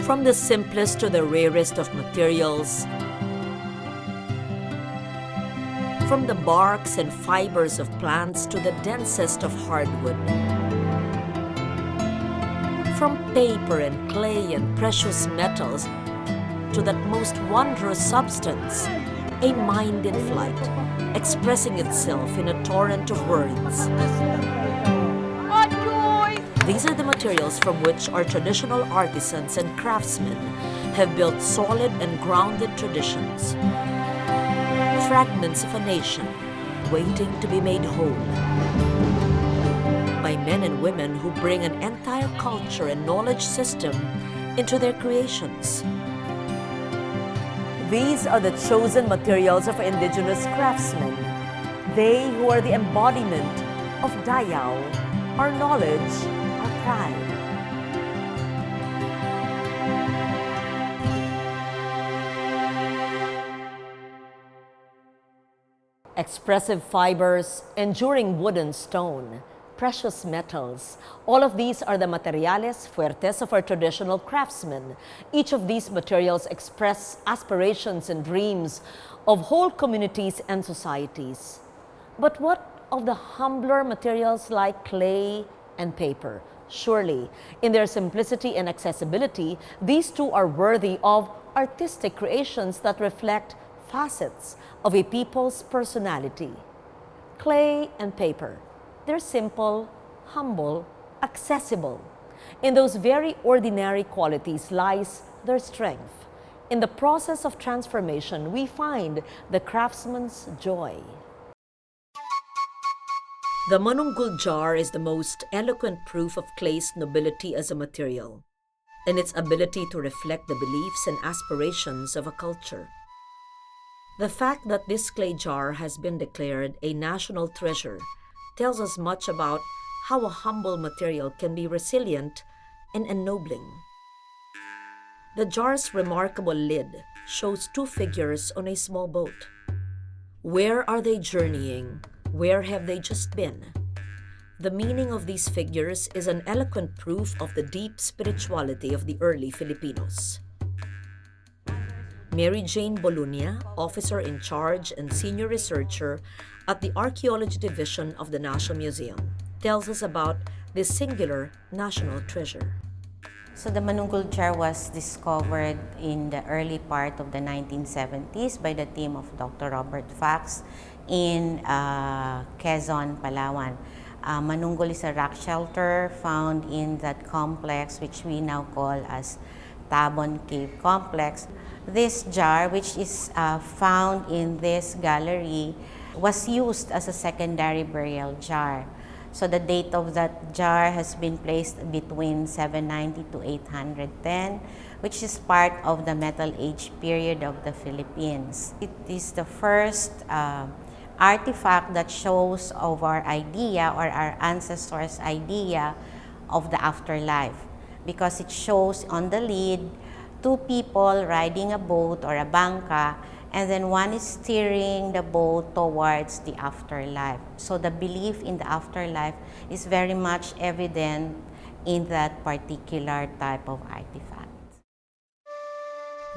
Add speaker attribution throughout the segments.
Speaker 1: From the simplest to the rarest of materials, from the barks and fibers of plants to the densest of hardwood, from paper and clay and precious metals to that most wondrous substance, a mind in flight, expressing itself in a torrent of words. These are the materials from which our traditional artisans and craftsmen have built solid and grounded traditions. Fragments of a nation waiting to be made whole by men and women who bring an entire culture and knowledge system into their creations. These are the chosen materials of indigenous craftsmen, they who are the embodiment of Dayaw, our knowledge, our pride. Expressive fibers, enduring wood and stone, precious metals, all of these are the materiales fuertes of our traditional craftsmen. Each of these materials express aspirations and dreams of whole communities and societies. But what of the humbler materials like clay and paper? Surely, in their simplicity and accessibility, these too are worthy of artistic creations that reflect facets of a people's personality. Clay and paper, they're simple, humble, accessible. In those very ordinary qualities lies their strength. In the process of transformation, we find the craftsman's joy. The Manunggul jar is the most eloquent proof of clay's nobility as a material, and its ability to reflect the beliefs and aspirations of a culture. The fact that this clay jar has been declared a national treasure tells us much about how a humble material can be resilient and ennobling. The jar's remarkable lid shows two figures on a small boat. Where are they journeying? Where have they just been? The meaning of these figures is an eloquent proof of the deep spirituality of the early Filipinos. Mary Jane Bolunia, officer in charge and senior researcher at the Archaeology Division of the National Museum, tells us about this singular national treasure.
Speaker 2: So the Manunggul jar was discovered in the early part of the 1970s by the team of Dr. Robert Fax in Quezon, Palawan. Manunggul is a rock shelter found in that complex which we now call as Tabon Cave Complex. This jar, which is found in this gallery, was used as a secondary burial jar. So the date of that jar has been placed between 790 to 810, which is part of the Metal Age period of the Philippines. It is the first artifact that shows of our idea or our ancestors' idea of the afterlife, because it shows on the lid two people riding a boat or a bangka, and then one is steering the boat towards the afterlife. So the belief in the afterlife is very much evident in that particular type of artifact.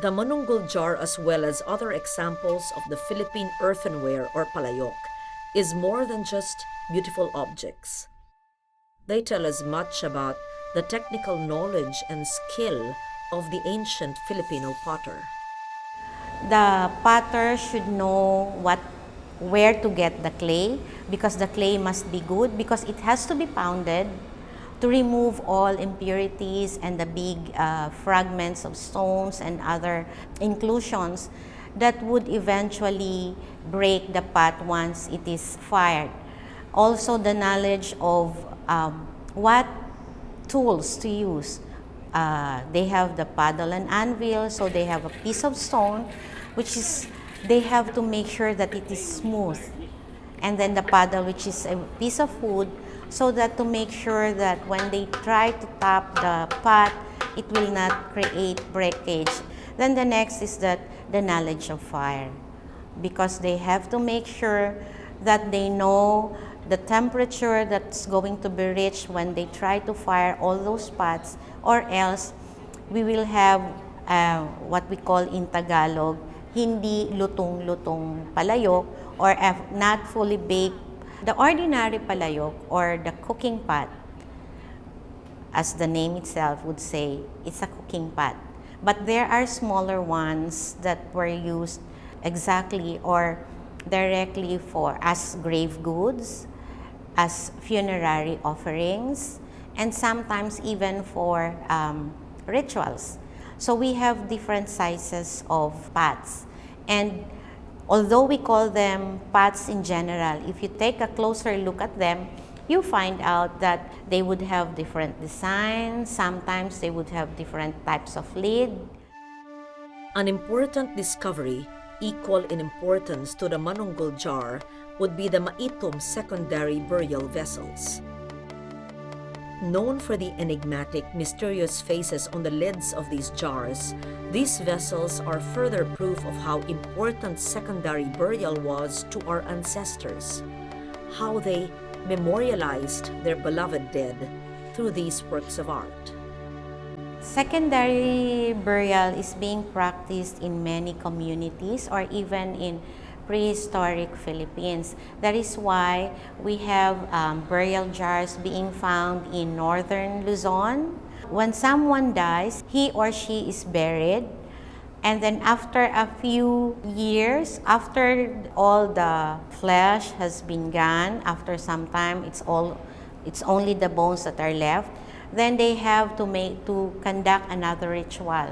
Speaker 1: The Manunggul jar, as well as other examples of the Philippine earthenware or palayok, is more than just beautiful objects. They tell us much about the technical knowledge and skill of the ancient Filipino potter.
Speaker 2: The potter should know where to get the clay, because the clay must be good, because it has to be pounded to remove all impurities and the big fragments of stones and other inclusions that would eventually break the pot once it is fired. Also the knowledge of what tools to use. They have the paddle and anvil, so they have a piece of stone, which is, they have to make sure that it is smooth. And then the paddle, which is a piece of wood, so that to make sure that when they try to tap the pot, it will not create breakage. Then the next is that the knowledge of fire, because they have to make sure that they know the temperature that's going to be reached when they try to fire all those pots, or else we will have what we call in Tagalog, hindi lutong-lutong palayok or not fully baked. The ordinary palayok or the cooking pot, as the name itself would say, it's a cooking pot. But there are smaller ones that were used exactly or directly for as grave goods, as funerary offerings, and sometimes even for rituals. So we have different sizes of pots. And although we call them pots in general, if you take a closer look at them, you find out that they would have different designs. Sometimes they would have different types of lid.
Speaker 1: An important discovery, equal in importance to the Manunggul jar, would be the Maitum secondary burial vessels. Known for the enigmatic, mysterious faces on the lids of these jars, these vessels are further proof of how important secondary burial was to our ancestors, how they memorialized their beloved dead through these works of art.
Speaker 2: Secondary burial is being practiced in many communities or even in prehistoric Philippines. That is why we have burial jars being found in northern Luzon. When someone dies, he or she is buried, and then after a few years, after all the flesh has been gone, after some time it's only the bones that are left, then they have to conduct another ritual.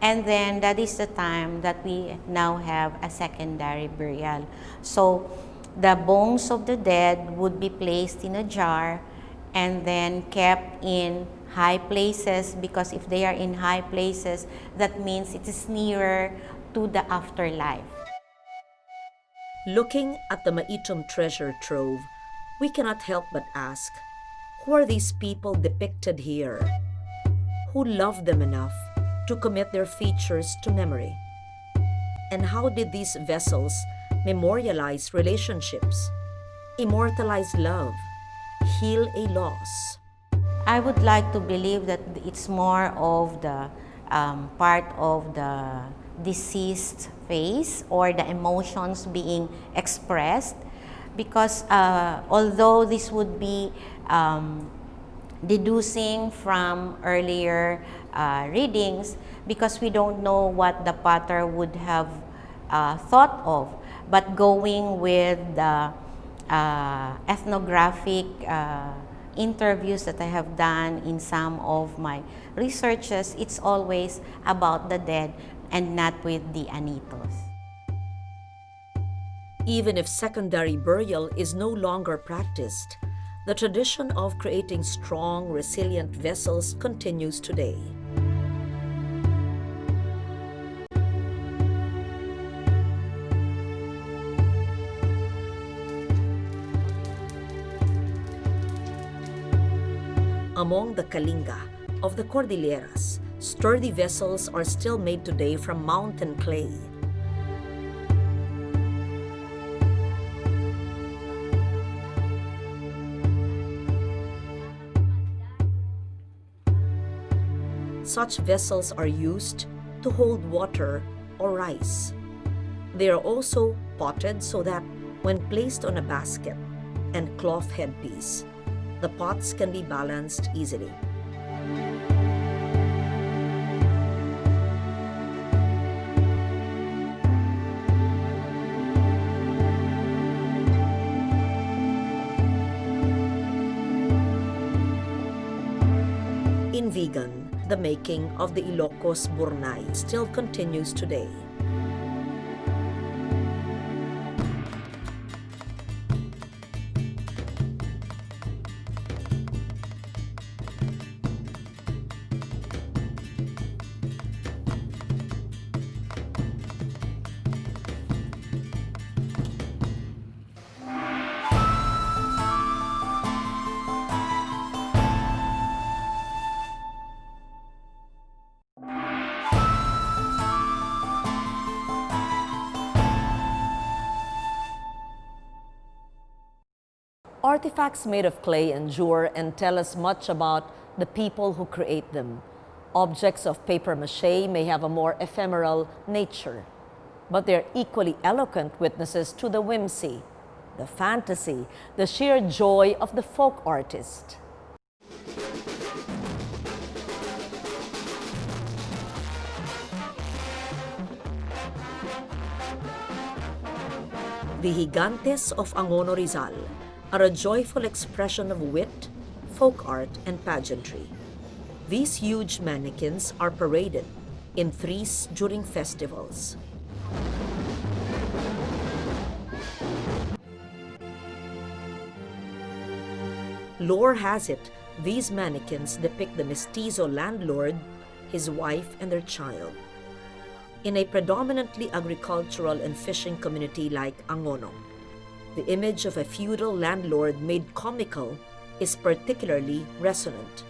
Speaker 2: And then that is the time that we now have a secondary burial. So the bones of the dead would be placed in a jar and then kept in high places, because if they are in high places, that means it is nearer to the afterlife.
Speaker 1: Looking at the Maitum treasure trove, we cannot help but ask, who are these people depicted here? Who loved them enough to commit their features to memory? And how did these vessels memorialize relationships, immortalize love, heal a loss?
Speaker 2: I would like to believe that it's more of the part of the deceased face or the emotions being expressed, because although this would be deducing from earlier readings, because we don't know what the potter would have thought of, but going with the ethnographic interviews that I have done in some of my researches, it's always about the dead and not with the anitos.
Speaker 1: Even if secondary burial is no longer practiced, the tradition of creating strong, resilient vessels continues today. Among the Kalinga of the Cordilleras, sturdy vessels are still made today from mountain clay. Such vessels are used to hold water or rice. They are also potted so that when placed on a basket and cloth headpiece, the pots can be balanced easily. In Vigan, the making of the Ilocos burnay still continues today. Artifacts made of clay endure and tell us much about the people who create them. Objects of paper mache may have a more ephemeral nature, but they're equally eloquent witnesses to the whimsy, the fantasy, the sheer joy of the folk artist. The higantes of Angono, Rizal are a joyful expression of wit, folk art, and pageantry. These huge mannequins are paraded in threes during festivals. Lore has it, these mannequins depict the mestizo landlord, his wife, and their child. In a predominantly agricultural and fishing community like Angono, the image of a feudal landlord made comical is particularly resonant.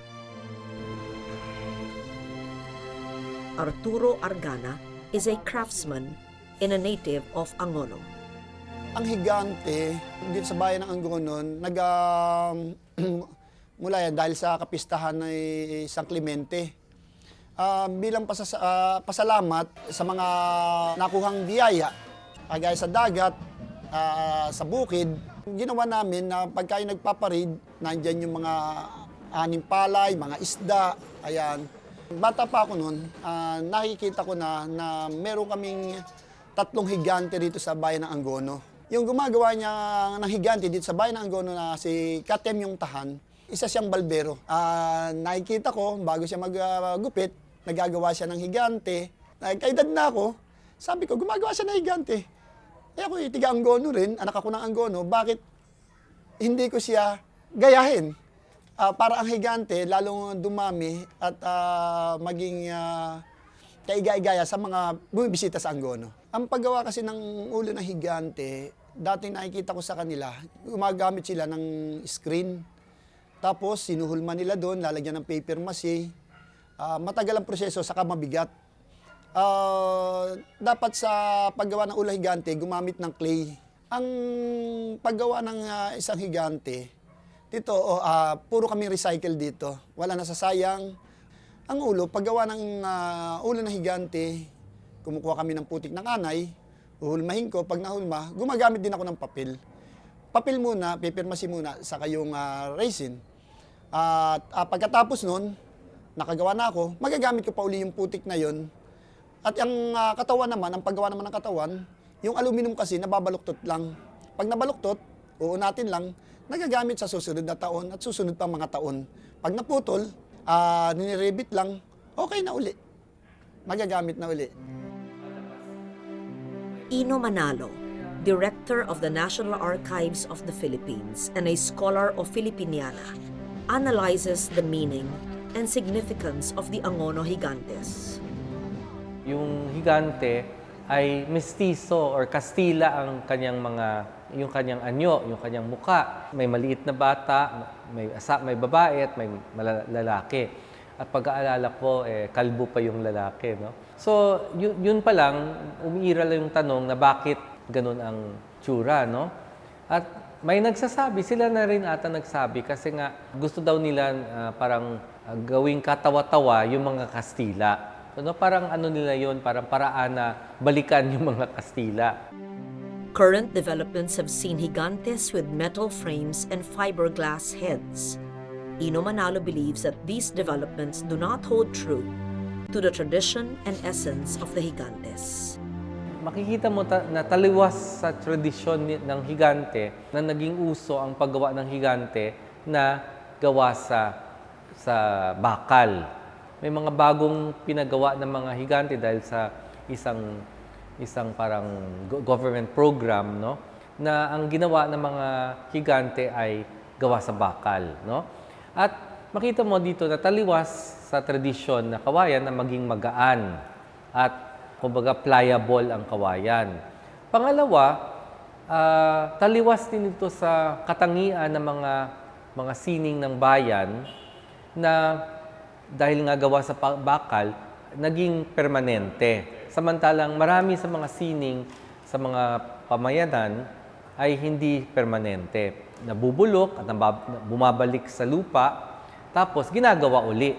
Speaker 1: Arturo Argana is a craftsman and a native of Angono.
Speaker 3: Ang higante dito sa bayan ng Angono, mula yan dahil sa kapistahan ng San Clemente. Bilang pasalamat sa mga nakuhang biyaya, kagaya sa dagat, sa bukid, ginawa namin na pagka yung nagpaparid, nandyan yung mga aning palay, mga isda, ayan. Bata pa ako noon, nakikita ko na meron kaming 3 higante dito sa bayan ng Angono. Yung gumagawa niya ng higante dito sa bayan ng Angono na si Katem yung Tahan, isa siyang balbero. Nakikita ko, bago siya maggupit, nagagawa siya ng higante. Kaedad na ako, sabi ko, gumagawa siya ng higante. Ako tiga Angono rin, anak ako ng Angono, bakit hindi ko siya gayahin? Para ang higante, lalong dumami at maging kaiga-igaya sa mga bumibisita sa Angono. Ang paggawa kasi ng ulo ng higante, dating nakikita ko sa kanila, gumagamit sila ng screen. Tapos sinuhulma nila doon, lalagyan ng paper mache. Matagal ang proseso, saka mabigat. Dapat sa paggawa ng ulo ng higante, gumamit ng clay. Ang paggawa ng isang higante, dito, puro kami recycle dito. Wala nasasayang. Ang ulo, paggawa ng ulo ng higante, kumukuha kami ng putik ng anay, uhulmahin ko. Pag nahulma, gumagamit din ako ng papel. Papel muna, paper mache muna, saka yung resin. At pagkatapos nun, nakagawa na ako, magagamit ko pa uli yung putik na yon. At ang katawan naman, ang paggawa naman ng katawan, yung aluminum kasi nababaluktot lang. Pag nabaluktot, uunatin lang, nagagamit sa susunod na taon at susunod pang mga taon. Pag naputol, ninirebit lang, okay na uli. Magagamit na uli.
Speaker 1: Ino Manalo, Director of the National Archives of the Philippines and a scholar of Filipiniana, analyzes the meaning and significance of the Angono higantes.
Speaker 4: Yung higante ay mestizo or Kastila ang yung kanyang anyo, yung kanyang muka. May maliit na bata, may babae at may lalaki. At pag-aalala ko, kalbo pa yung lalaki. No? So, yun pa lang, umiiral yung tanong na bakit ganun ang tsura. No? At may nagsasabi, sila na rin ata nagsabi kasi nga gusto daw nila parang gawing katawa-tawa yung mga Kastila. So, parang ano nila yun, parang paraan na balikan yung mga Kastila.
Speaker 1: Current developments have seen higantes with metal frames and fiberglass heads. Ino Manalo believes that these developments do not hold true to the tradition and essence of the higantes.
Speaker 4: Makikita mo na taliwas sa tradisyon ng higante na naging uso ang paggawa ng higante na gawa sa bakal. May mga bagong pinagawa ng mga higante dahil sa isang parang government program, no, na ang ginawa ng mga higante ay gawa sa bakal, no? At makita mo dito na taliwas sa tradisyon na kawayan na maging magaan at kumbaga pliable ang kawayan. Pangalawa, taliwas din ito sa katangian ng mga sining ng bayan na dahil nga gawa sa bakal, naging permanente. Samantalang marami sa mga sining sa mga pamayanan ay hindi permanente. Nabubulok at bumabalik sa lupa, tapos ginagawa uli.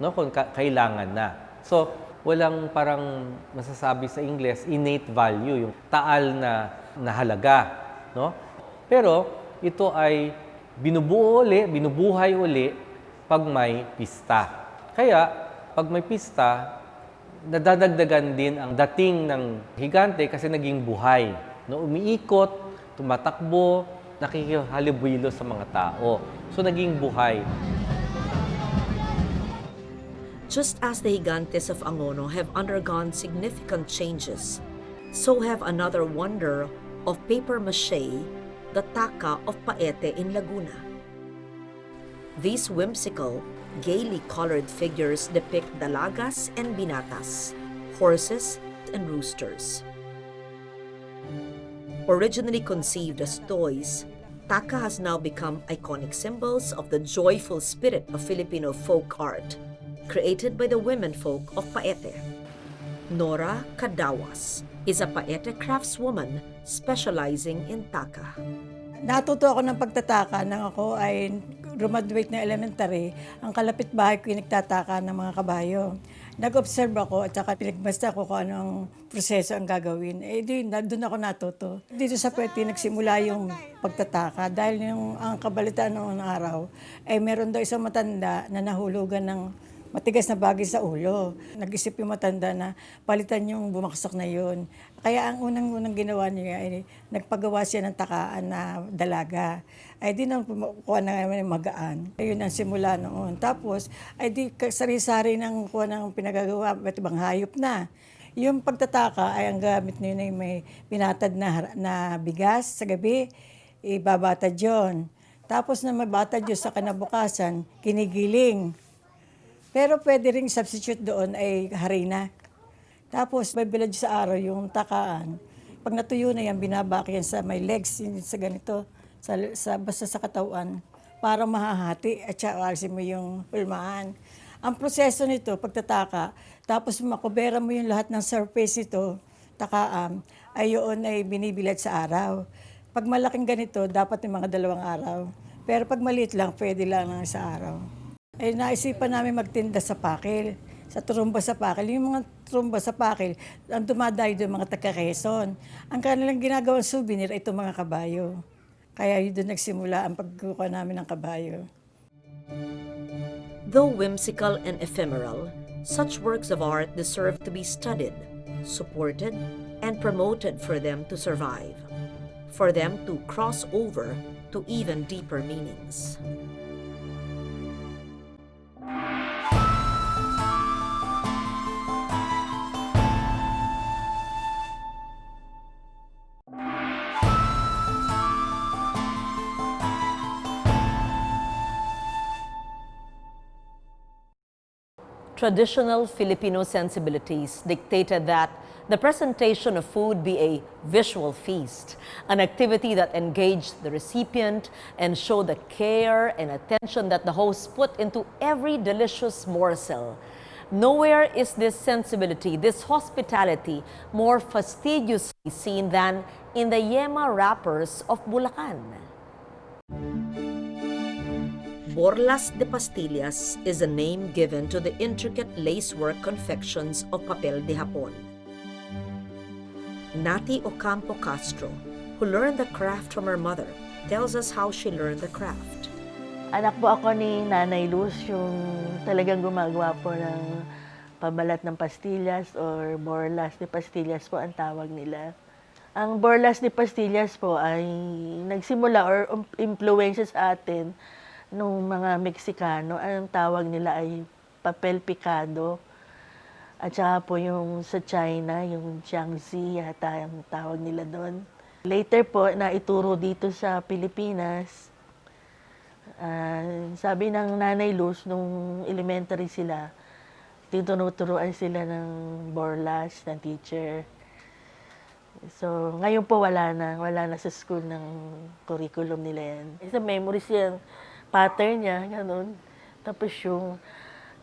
Speaker 4: no? Kung kailangan na. So, walang parang masasabi sa Ingles, innate value, yung taal na halaga, no? Pero ito ay binubuhay uli pag may pista. Kaya, pag may pista, nadadagdagan din ang dating ng higante kasi naging buhay. No? Umiikot, tumatakbo, nakikihalubilo sa mga tao. So, naging buhay.
Speaker 1: Just as the higantes of Angono have undergone significant changes, so have another wonder of paper mache, the taka of Paete in Laguna. These whimsical, gaily colored figures depict dalagas and binatas, horses and roosters. Originally conceived as toys, taka has now become iconic symbols of the joyful spirit of Filipino folk art, created by the women folk of Paete. Nora Cadawas is a Paete craftswoman specializing in taka.
Speaker 5: Natuto ako ng pagtataka nang ako ay graduate na elementary. Ang kalapit bahay ko yung nagtataka ng mga kabayo. Nag-observe ako at saka pinagbasta ko kung anong proseso ang gagawin. Doon ako natuto. Dito sa Paete nagsimula yung pagtataka dahil ang kabalitaan noong araw ay meron daw isang matanda na nahulugan ng matigas na bagay sa ulo. Nag-isip yung matanda na palitan yung bumaksak na yun. Kaya ang unang ginawa niya ay nagpagawa siya ng takaan na dalaga. Ay di nang kuha na magaan. Ayun ang simula noon. Tapos ay di sari-sari ng kuha ng pinagagawa, ba't ibang hayop na. Yung pagtataka ay ang gamit niyo na may pinatad na bigas sa gabi, ibabatad yun. Tapos na mabatad yun sa kinabukasan, kinigiling. Pero pwede ring substitute doon ay harina. Tapos, bibilad sa araw yung takaan. Pag natuyo na yan, binabaki yan sa may legs, sa ganito, basta sa katawan, para mahahati at saka alisin mo yung ulmaan. Ang proseso nito, pagtataka, tapos makubera mo yung lahat ng surface nito, takaan, ay yun ay binibilad sa araw. Pag malaking ganito, dapat yung mga 2 araw. Pero pag maliit lang, pwede lang ng sa araw. Ay naisipan namin magtinda sa pakil, sa trumba sa pakil. Yung mga trumba sa pakil, ang dumadayo doon mga taga-Quezon. Ang kanilang ginagawang souvenir ay itong mga kabayo. Kaya yun doon nagsimula ang pagkukuha namin ng kabayo.
Speaker 1: Though whimsical and ephemeral, such works of art deserve to be studied, supported, and promoted for them to survive, for them to cross over to even deeper meanings. Traditional Filipino sensibilities dictated that the presentation of food be a visual feast, an activity that engaged the recipient and showed the care and attention that the host put into every delicious morsel. Nowhere is this sensibility, this hospitality, more fastidiously seen than in the yema wrappers of Bulacan. Borlas de pastillas is a name given to the intricate lacework confections of papel de hapon. Nati Ocampo Castro, who learned the craft from her mother, tells us how she learned the craft.
Speaker 6: Anak po ako ni Nanay Luz, yung talagang gumagawa po ng pabalat ng pastillas or borlas de pastillas po ang tawag nila. Ang borlas de pastillas po ay nagsimula or impluwensya sa atin nung mga Meksikano. Ang tawag nila ay papel picado. At saka po yung sa China, yung Jiangxi, yata ang tawag nila doon. Later po, naituro dito sa Pilipinas. Sabi ng Nanay Luz, nung elementary sila, tinuturuan sila ng borlas, ng teacher. So, ngayon po wala na sa school ng curriculum nila yan. Sa memories yan, pattern niya, gano'n. Tapos yung,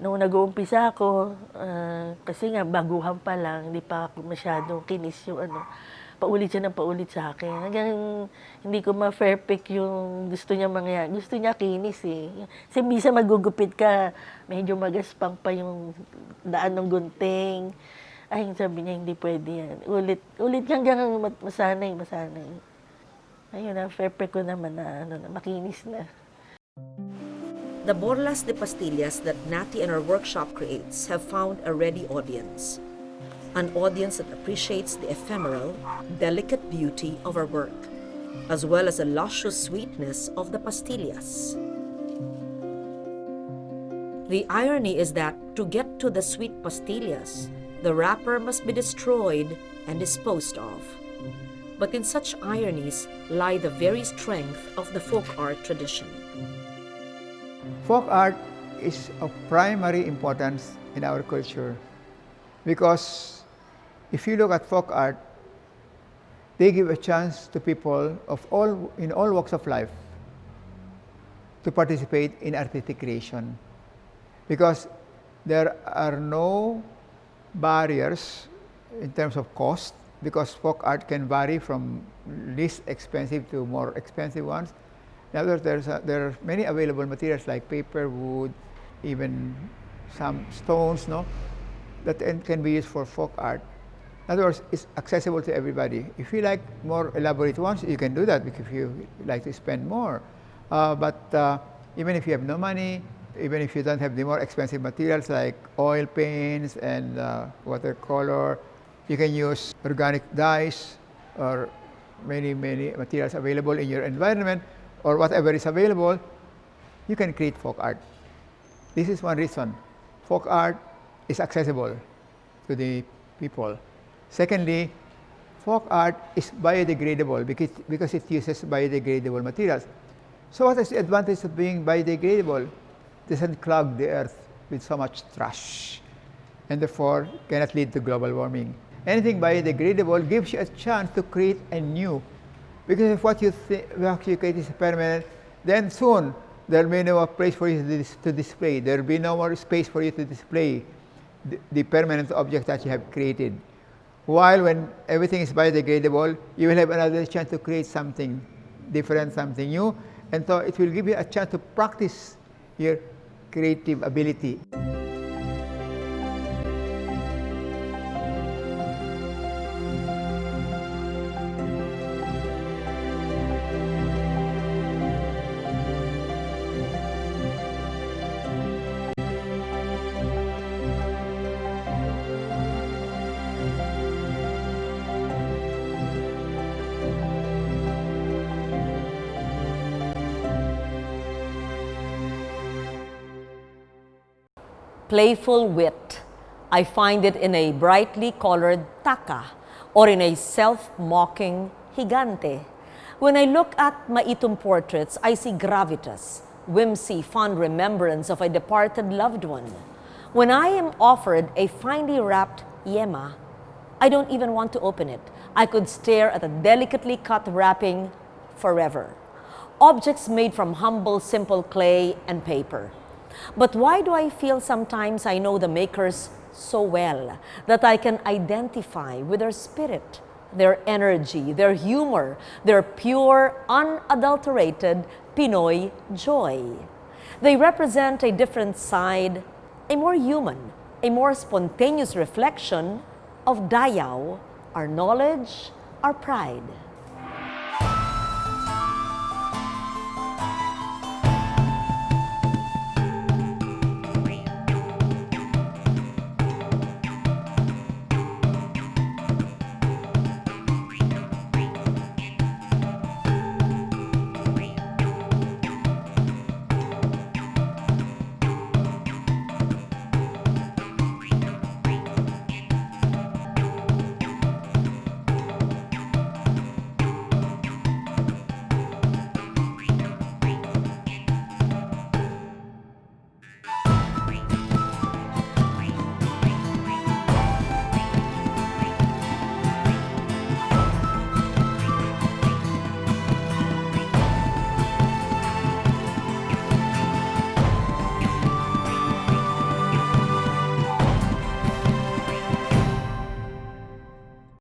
Speaker 6: nung nag-uumpisa ako, kasi nga baguhan pa lang, hindi pa ako masyadong kinis yung ano. paulit siya ng paulit sa akin. Hanggang hindi ko ma-perfect yung gusto niya mangyari. Gusto niya kinis eh. Kasi minsan magugupit ka, medyo magaspang pa yung daan ng gunting. Ay, sabi niya, hindi pwede yan. Ulit hanggang masanay. Ayun na, perfect ko naman na, makinis na.
Speaker 1: The borlas de pastillas that Natty and her workshop creates have found a ready audience. An audience that appreciates the ephemeral, delicate beauty of her work, as well as the luscious sweetness of the pastillas. The irony is that to get to the sweet pastillas, the wrapper must be destroyed and disposed of. But in such ironies lie the very strength of the folk art tradition.
Speaker 7: Folk art is of primary importance in our culture because if you look at folk art, they give a chance to people in all walks of life to participate in artistic creation, because there are no barriers in terms of cost, because folk art can vary from least expensive to more expensive ones. In other words, there are many available materials like paper, wood, even some stones, that can be used for folk art. In other words, it's accessible to everybody. If you like more elaborate ones, you can do that if you like to spend more. But even if you have no money, even if you don't have the more expensive materials like oil paints and watercolor, you can use organic dyes or many materials available in your environment, or whatever is available, you can create folk art. This is one reason. Folk art is accessible to the people. Secondly, folk art is biodegradable because it uses biodegradable materials. So what is the advantage of being biodegradable? It doesn't clog the earth with so much trash, and therefore cannot lead to global warming. Anything biodegradable gives you a chance to create anew, because if what you create is permanent, then soon there will be no more place for you to display. There will be no more space for you to display the permanent object that you have created. While when everything is biodegradable, you will have another chance to create something different, something new, and so it will give you a chance to practice your creative ability.
Speaker 1: Playful wit. I find it in a brightly colored taka or in a self-mocking higante. When I look at Maitum portraits, I see gravitas, whimsy, fond remembrance of a departed loved one. When I am offered a finely wrapped yema, I don't even want to open it. I could stare at a delicately cut wrapping forever. Objects made from humble, simple clay and paper. But why do I feel sometimes I know the makers so well that I can identify with their spirit, their energy, their humor, their pure, unadulterated Pinoy joy? They represent a different side, a more human, a more spontaneous reflection of Dayaw, our knowledge, our pride.